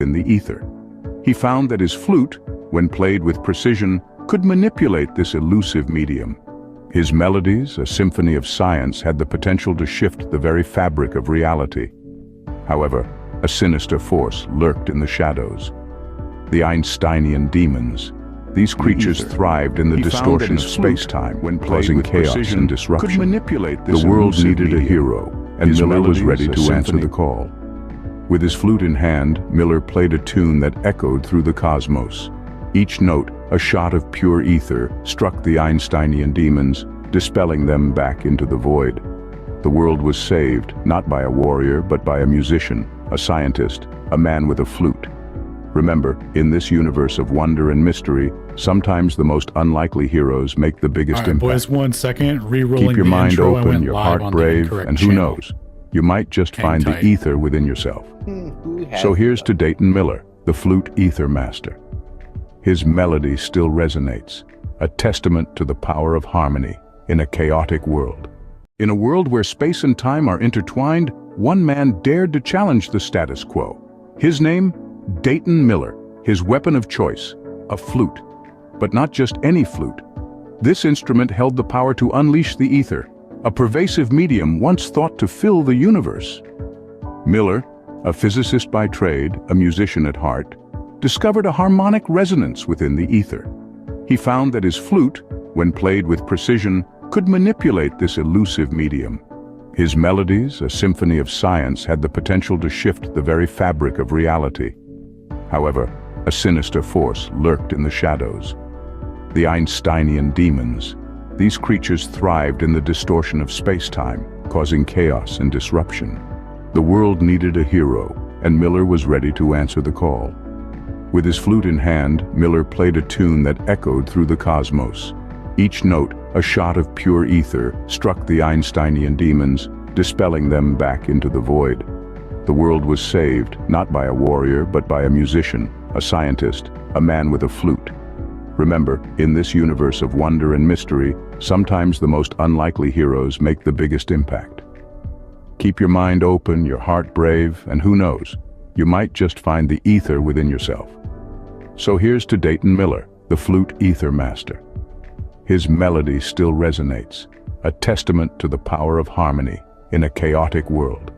in the ether. He found that his flute, when played with precision, could manipulate this elusive medium. His melodies, a symphony of science, had the potential to shift the very fabric of reality. However, a sinister force lurked in the shadows. The Einsteinian demons. These creatures thrived in the distortion of space-time, when causing chaos and disruption. Could manipulate this the world needed a medium. hero, and Miller was ready to answer the call. With his flute in hand, Miller played a tune that echoed through the cosmos. Each note, a shot of pure ether, struck the Einsteinian demons, dispelling them back into the void. The world was saved, not by a warrior, but by a musician, a scientist, a man with a flute. Remember, in this universe of wonder and mystery, sometimes the most unlikely heroes make the biggest impact. Boys, 1 second, re-rolling Keep your the mind intro. open, your heart brave, and who knows, you might just find the ether within yourself. So here's to Dayton Miller, the flute ether master. His melody still resonates, a testament to the power of harmony in a chaotic world. In a world where space and time are intertwined, one man dared to challenge the status quo. His name? Dayton Miller. His weapon of choice, a flute. But not just any flute. This instrument held the power to unleash the ether, a pervasive medium once thought to fill the universe. Miller, a physicist by trade, a musician at heart, discovered a harmonic resonance within the ether. He found that his flute, when played with precision, could manipulate this elusive medium. His melodies, a symphony of science, had the potential to shift the very fabric of reality. However, a sinister force lurked in the shadows. The Einsteinian demons. These creatures thrived in the distortion of space-time, causing chaos and disruption. The world needed a hero, and Miller was ready to answer the call. With his flute in hand, Miller played a tune that echoed through the cosmos. Each note, a shot of pure ether, struck the Einsteinian demons, dispelling them back into the void. The world was saved, not by a warrior, but by a musician, a scientist, a man with a flute. Remember, in this universe of wonder and mystery, sometimes the most unlikely heroes make the biggest impact. Keep your mind open, your heart brave, and who knows, you might just find the ether within yourself. So here's to Dayton Miller, the flute ether master. His melody still resonates, a testament to the power of harmony in a chaotic world.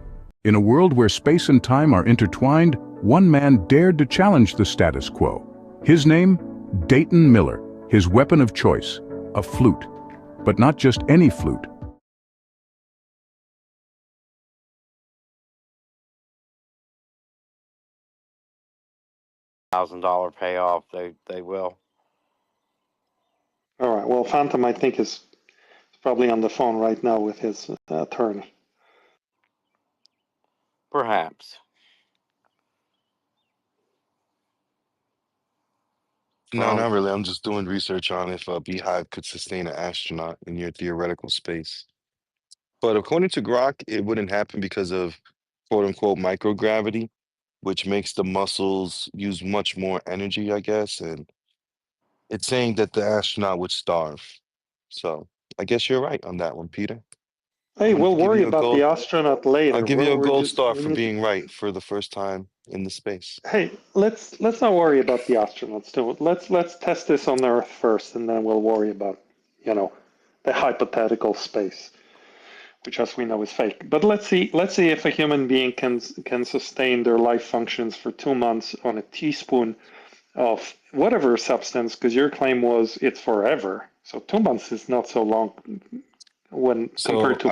In a world where space and time are intertwined, one man dared to challenge the status quo. His name? Dayton Miller. His weapon of choice, a flute. But not just any flute. $1,000 payoff, they will. All right. Well, Phantom, I think, is probably on the phone right now with his attorney. Perhaps. No, not really. I'm just doing research on if a beehive could sustain an astronaut in your theoretical space. But according to Grok, it wouldn't happen because of quote unquote microgravity, which makes the muscles use much more energy, I guess. And it's saying that the astronaut would starve. So I guess you're right on that one, Peter. Hey, we'll give worry you a about gold- the astronaut later. I'll give you a We're gold just- star we for need- being right for the first time in the space. Hey, let's not worry about the astronauts. Let's test this on Earth first, and then we'll worry about, the hypothetical space, which, as we know, is fake. But let's see if a human being can sustain their life functions for 2 months on a teaspoon of whatever substance, because your claim was it's forever. So 2 months is not so long compared to.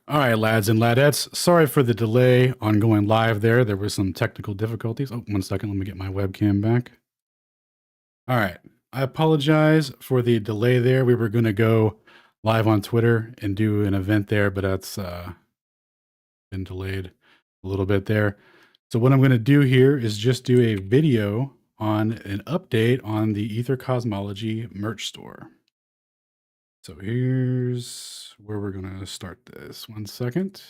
All right, lads and ladettes, sorry for the delay on going live there. There were some technical difficulties. Oh, 1 second, let me get my webcam back. All right, I apologize for the delay there. We were going to go live on Twitter and do an event there, but that's been delayed a little bit there. So what I'm going to do here is just do a video on an update on the Aether Cosmology merch store. So here's where we're going to start this. 1 second.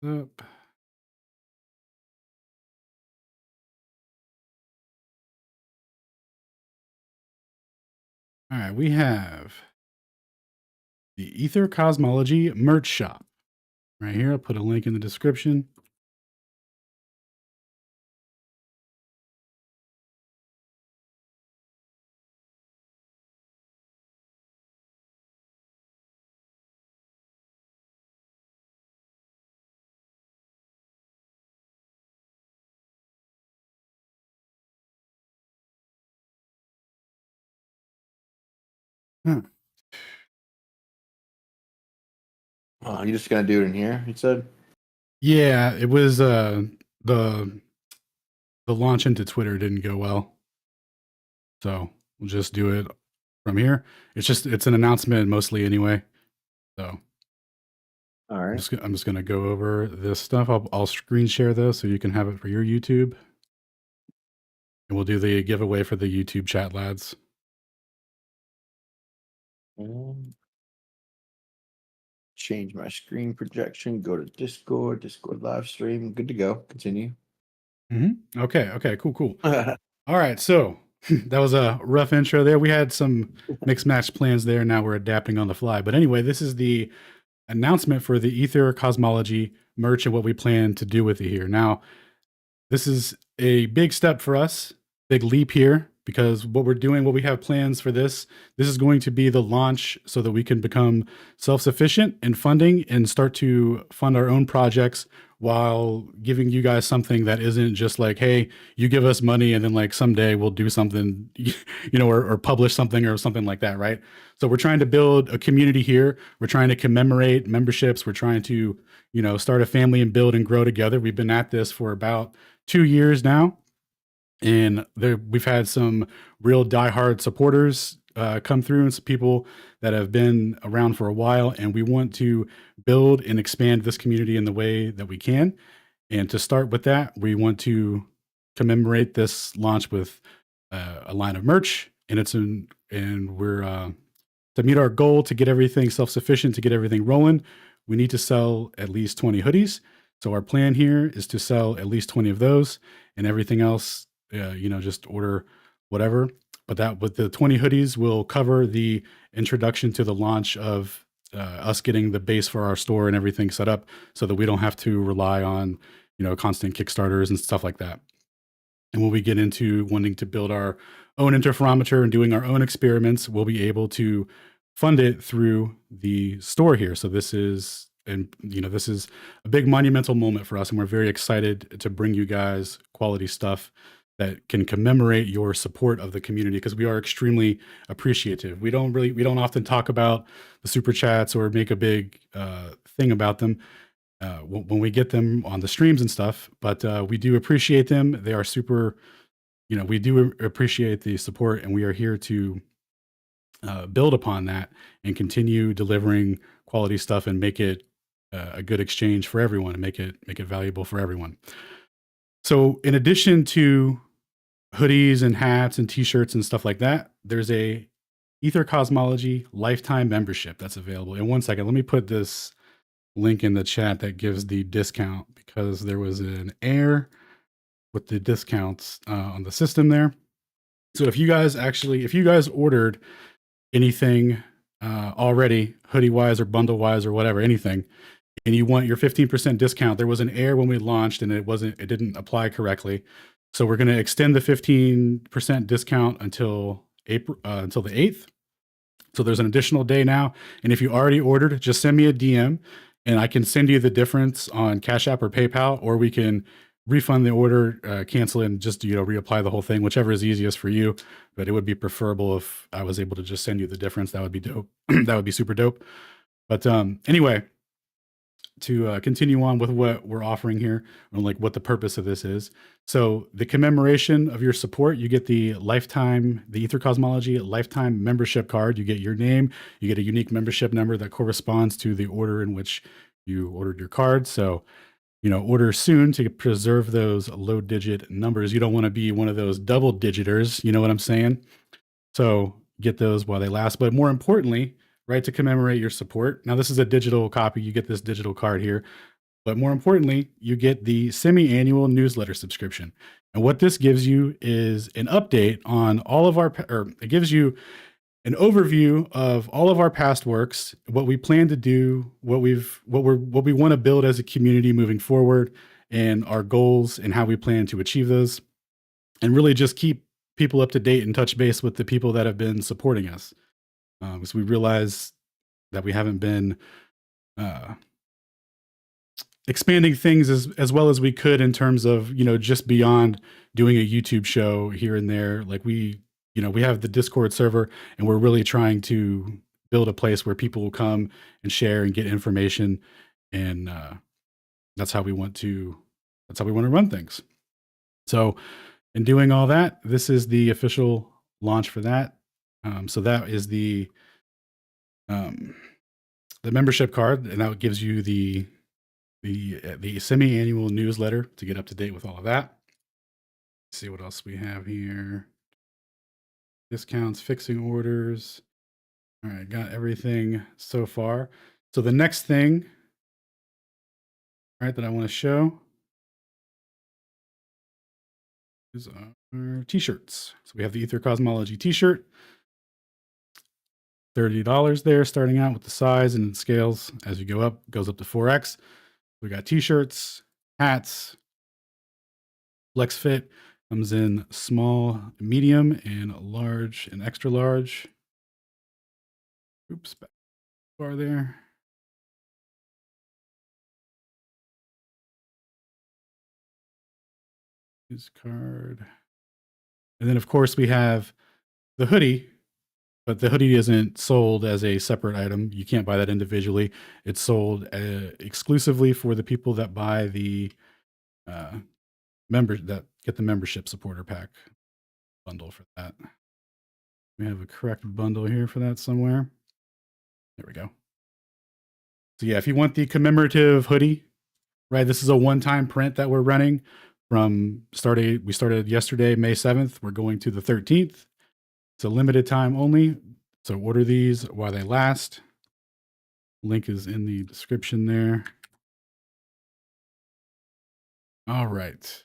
Up. All right, we have the Aether Cosmology merch shop right here. I'll put a link in the description. Huh. Oh, you're just gonna do it in here, you said? Yeah, it was the launch into Twitter didn't go well. So we'll just do it from here. It's an announcement mostly anyway. So All right. I'm just gonna go over this stuff. I'll screen share this so you can have it for your YouTube. And we'll do the giveaway for the YouTube chat, lads. Change my screen projection, go to Discord live stream. Good to go. Continue. Okay, cool. All right, so that was a rough intro there. We had some mixed match plans there. Now we're adapting on the fly. But anyway, this is the announcement for the Aether Cosmology merch and what we plan to do with it here. Now, this is a big step for us, big leap here, because what we're doing, what we have plans for this is going to be the launch so that we can become self-sufficient in funding and start to fund our own projects while giving you guys something that isn't just like, hey, you give us money and then like someday we'll do something, or publish something or something like that, right? So we're trying to build a community here. We're trying to commemorate memberships. We're trying to, start a family and build and grow together. We've been at this for about 2 years now. And we've had some real diehard supporters come through and some people that have been around for a while. And we want to build and expand this community in the way that we can. And to start with that, we want to commemorate this launch with a line of merch. And we're to meet our goal to get everything self-sufficient, to get everything rolling, we need to sell at least 20 hoodies. So our plan here is to sell at least 20 of those, and everything else, just order whatever. But with the 20 hoodies will cover the introduction to the launch of us getting the base for our store and everything set up so that we don't have to rely on, constant Kickstarters and stuff like that. And when we get into wanting to build our own interferometer and doing our own experiments, we'll be able to fund it through the store here. So this is a big monumental moment for us, and we're very excited to bring you guys quality stuff that can commemorate your support of the community, because we are extremely appreciative. We don't often talk about the super chats or make a big thing about them when we get them on the streams and stuff, but we do appreciate them. They are super, we do appreciate the support, and we are here to build upon that and continue delivering quality stuff and make it a good exchange for everyone and make it valuable for everyone. So in addition to hoodies and hats and t-shirts and stuff like that, there's a Aether Cosmology lifetime membership that's available. In 1 second, let me put this link in the chat that gives the discount, because there was an error with the discounts on the system there. So if you guys ordered anything already, hoodie wise or bundle wise or whatever, anything, and you want your 15% discount, there was an error when we launched and it didn't apply correctly. So we're going to extend the 15% discount until the 8th. So there's an additional day now. And if you already ordered, just send me a DM and I can send you the difference on Cash App or PayPal, or we can refund the order, cancel it, and just, reapply the whole thing, whichever is easiest for you. But it would be preferable if I was able to just send you the difference. That would be dope. That would be super dope. But anyway, to continue on with what we're offering here, or like what the purpose of this is. So the commemoration of your support, you get the Aether Cosmology lifetime membership card. You get your name, you get a unique membership number that corresponds to the order in which you ordered your card. So, order soon to preserve those low digit numbers. You don't want to be one of those double digiters. You know what I'm saying? So get those while they last. But more importantly, right, to commemorate your support. Now, this is a digital copy. You get this digital card here. But more importantly, you get the semi-annual newsletter subscription. And what this gives you is an update on all of it gives you an overview of all of our past works, what we plan to do, what we want to build as a community moving forward, and our goals and how we plan to achieve those, and really just keep people up to date and touch base with the people that have been supporting us. Because we realize that we haven't been expanding things as well as we could in terms of, just beyond doing a YouTube show here and there. Like we have the Discord server, and we're really trying to build a place where people will come and share and get information. And that's how we want to run things. So in doing all that, this is the official launch for that. So that is the membership card, and that gives you the semi-annual newsletter to get up to date with all of that. Let's see what else we have here. Discounts, fixing orders. All right, got everything so far. So the next thing, that I want to show is our t-shirts. So we have the Aether Cosmology t-shirt. $30 there, starting out with the size and scales. As you go up, it goes up to 4X. We got t-shirts, hats, flex fit, comes in small, medium, and large and extra large. Oops, back far there. Use card. And then of course we have the hoodie, but the hoodie isn't sold as a separate item. You can't buy that individually. It's sold exclusively for the people that buy the members that get the membership supporter pack bundle for that. We have a correct bundle here for that somewhere. There we go. So yeah, if you want the commemorative hoodie, right, this is a one-time print that we're running we started yesterday, May 7th. We're going to the 13th. It's a limited time only. So order these while they last. Link is in the description there. All right.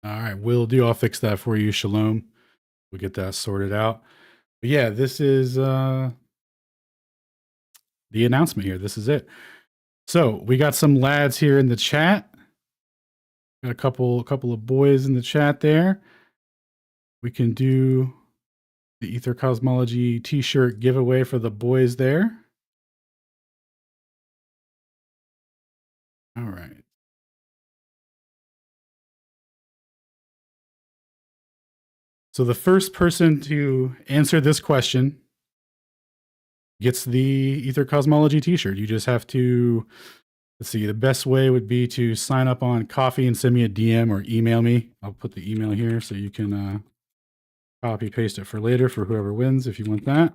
All right, will do. I'll fix that for you. Shalom. We'll get that sorted out. But yeah, this is the announcement here. This is it. So we got some lads here in the chat. Got a couple of boys in the chat there. We can do the Aether Cosmology t-shirt giveaway for the boys there. All right. So the first person to answer this question gets the Aether Cosmology t-shirt. You just have to, let's see, the best way would be to sign up on Coffee and send me a DM or email me. I'll put the email here so you can copy paste it for later for whoever wins if you want that.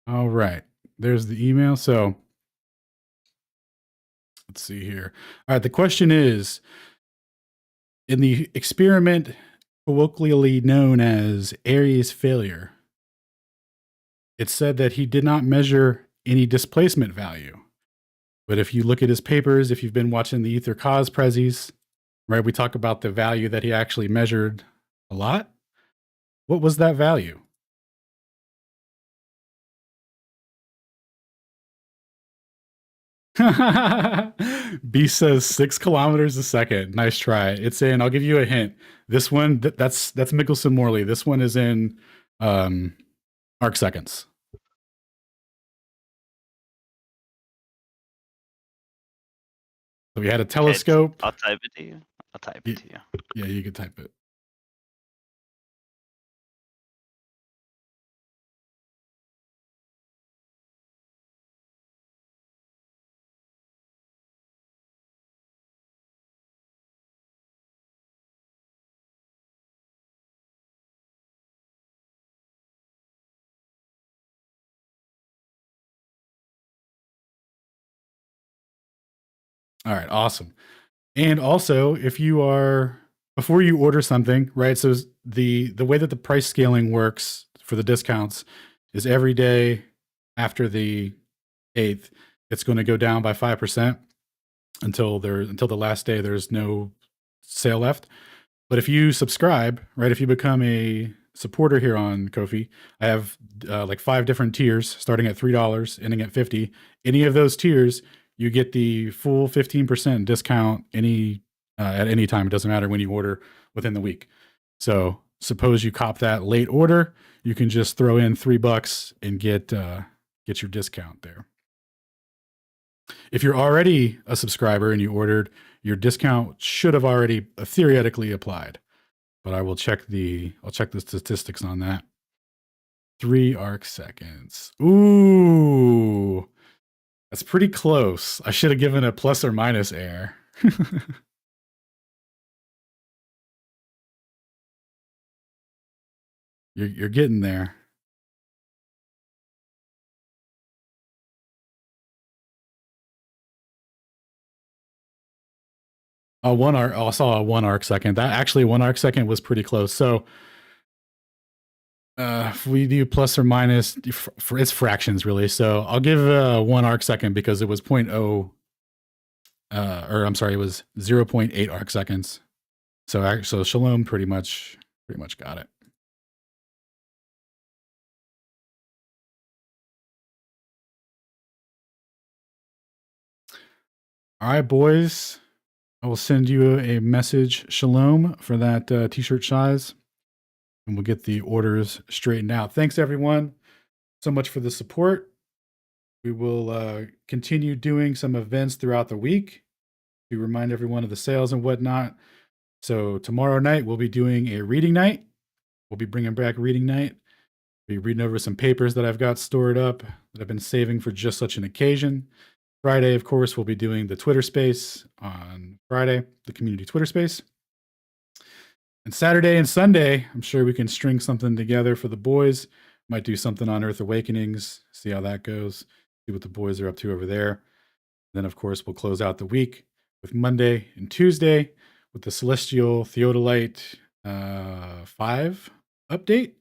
All right, there's the email. So let's see here. All right, the question is, in the experiment colloquially known as Aries failure, it said that he did not measure any displacement value. But if you look at his papers, if you've been watching the Aether Cos Prezzies, right, we talk about the value that he actually measured a lot. What was that value? B says 6 kilometers a second. Nice try. It's in, I'll give you a hint. This one, that's Mickelson Morley. This one is in arc seconds. So we had a telescope. I'll type it to you. I'll type it to you. Yeah, you could type it. All right, awesome. And also, if you are before you order something, right? So the way that the price scaling works for the discounts is every day after the 8th, it's going to go down by 5% until the last day there's no sale left. But if you subscribe, right, if you become a supporter here on Ko-fi, I have like 5 different tiers starting at $3, ending at $50. Any of those tiers, you get the full 15% discount at any time. It doesn't matter when you order within the week. So suppose you cop that late order, you can just throw in $3 and get your discount there. If you're already a subscriber and you ordered, your discount should have already theoretically applied, but I'll check the statistics on that. 3 arc seconds. Ooh, that's pretty close. I should have given a plus or minus error. You're getting there. I saw a 1 arc second. That actually 1 arc second was pretty close. So if we do plus or minus, it's fractions really. So I'll give 1 arc second because it was 0.0, it was 0.8 arc seconds. So Shalom pretty much got it. All right, boys. I will send you a message, Shalom, for that t-shirt size, and we'll get the orders straightened out. Thanks, everyone, so much for the support. We will continue doing some events throughout the week to remind everyone of the sales and whatnot. So tomorrow night, we'll be doing a reading night. We'll be bringing back reading night. We'll be reading over some papers that I've got stored up that I've been saving for just such an occasion. Friday, of course, we'll be doing the Twitter space on Friday, the community Twitter space. And Saturday and Sunday, I'm sure we can string something together for the boys. Might do something on Earth Awakenings, see how that goes, see what the boys are up to over there. Then, of course, we'll close out the week with Monday and Tuesday with the Celestial Theodolite 5 update.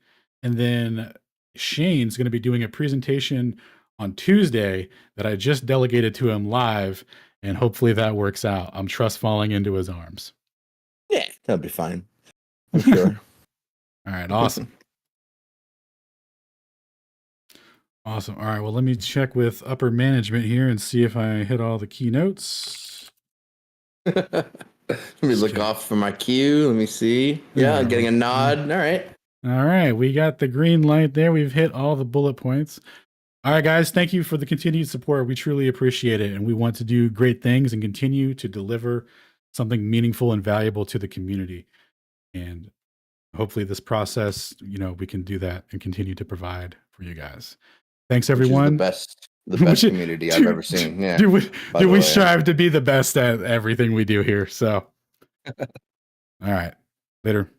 And then Shane's going to be doing a presentation on Tuesday that I just delegated to him live, and hopefully that works out. I'm trust falling into his arms. Yeah, that'll be fine. I'm sure. All right, awesome. Awesome. All right, well, let me check with upper management here and see if I hit all the keynotes. Let me look off for my cue. Let me see. Yeah, I'm getting a nod. All right. All right, we got the green light there. We've hit all the bullet points. All right, guys, thank you for the continued support. We truly appreciate it. And we want to do great things and continue to deliver something meaningful and valuable to the community. And hopefully this process, we can do that and continue to provide for you guys. Thanks, everyone. Which is the best community I've ever seen. Yeah. Do we strive to be the best at everything we do here? So, all right, later.